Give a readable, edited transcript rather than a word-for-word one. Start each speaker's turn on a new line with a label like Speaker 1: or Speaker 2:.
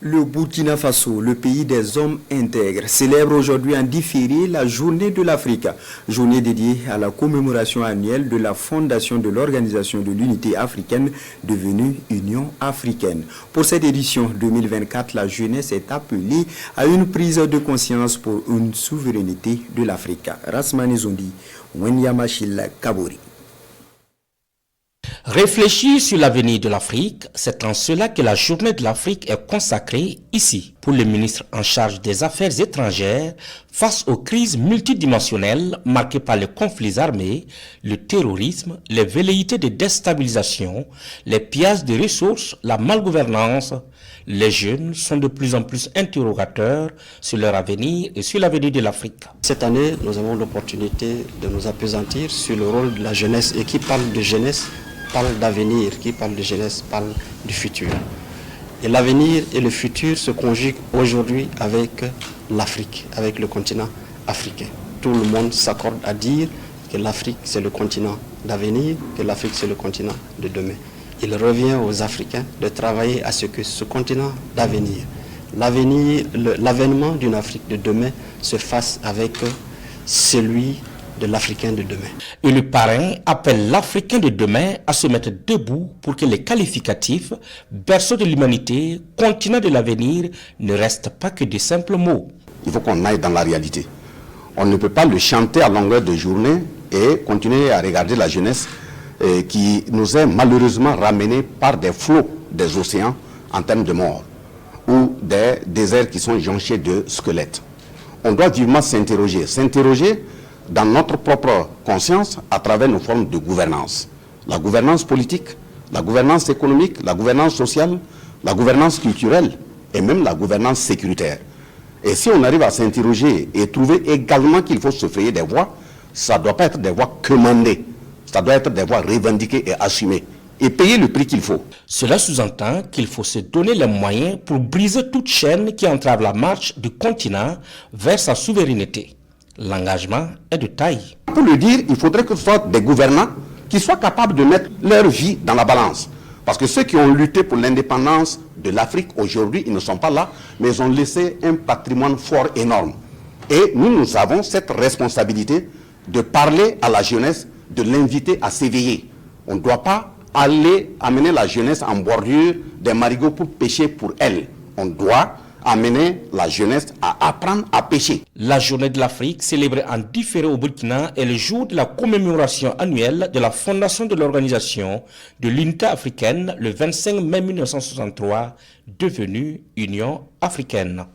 Speaker 1: Le Burkina Faso, le pays des hommes intègres, célèbre aujourd'hui en différé la Journée de l'Afrique, journée dédiée à la commémoration annuelle de la fondation de l'Organisation de l'Unité africaine, devenue Union africaine. Pour cette édition 2024, la jeunesse est appelée à une prise de conscience pour une souveraineté de l'Afrique. Rasmani Zondi, Wenyamachil Kabori.
Speaker 2: Réfléchir sur l'avenir de l'Afrique, c'est en cela que la journée de l'Afrique est consacrée ici. Pour le ministre en charge des Affaires étrangères, face aux crises multidimensionnelles marquées par les conflits armés, le terrorisme, les velléités de déstabilisation, les pillages de ressources, la malgouvernance, les jeunes sont de plus en plus interrogateurs sur leur avenir et sur l'avenir de l'Afrique.
Speaker 3: Cette année, nous avons l'opportunité de nous appesantir sur le rôle de la jeunesse. Et qui parle de jeunesse parle d'avenir, qui parle de jeunesse parle du futur. Et l'avenir et le futur se conjuguent aujourd'hui avec l'Afrique, avec le continent africain. Tout le monde s'accorde à dire que l'Afrique c'est le continent d'avenir, que l'Afrique c'est le continent de demain. Il revient aux Africains de travailler à ce que ce continent d'avenir, l'avènement d'une Afrique de demain se fasse avec celui de l'Africain de demain.
Speaker 2: Et le parrain appelle l'Africain de demain à se mettre debout pour que les qualificatifs, berceau de l'humanité, continent de l'avenir, ne restent pas que de simples mots.
Speaker 4: Il faut qu'on aille dans la réalité. On ne peut pas le chanter à longueur de journée et continuer à regarder la jeunesse qui nous est malheureusement ramenée par des flots des océans en termes de mort ou des déserts qui sont jonchés de squelettes. On doit vivement s'interroger dans notre propre conscience à travers nos formes de gouvernance. La gouvernance politique, la gouvernance économique, la gouvernance sociale, la gouvernance culturelle et même la gouvernance sécuritaire. Et si on arrive à s'interroger et trouver également qu'il faut se frayer des voies, ça ne doit pas être des voies commandées, ça doit être des voies revendiquées et assumées et payer le prix qu'il faut.
Speaker 2: Cela sous-entend qu'il faut se donner les moyens pour briser toute chaîne qui entrave la marche du continent vers sa souveraineté. L'engagement est de taille.
Speaker 4: Pour le dire, il faudrait que ce soit des gouvernants qui soient capables de mettre leur vie dans la balance. Parce que ceux qui ont lutté pour l'indépendance de l'Afrique aujourd'hui, ils ne sont pas là, mais ils ont laissé un patrimoine fort énorme. Et nous avons cette responsabilité de parler à la jeunesse, de l'inviter à s'éveiller. On ne doit pas aller amener la jeunesse en bordure des marigots pour pêcher pour elle. On doit amener la jeunesse à apprendre à pêcher.
Speaker 2: La journée de l'Afrique, célébrée en différé au Burkina, est le jour de la commémoration annuelle de la fondation de l'Organisation de l'Unité africaine le 25 mai 1963, devenue Union africaine.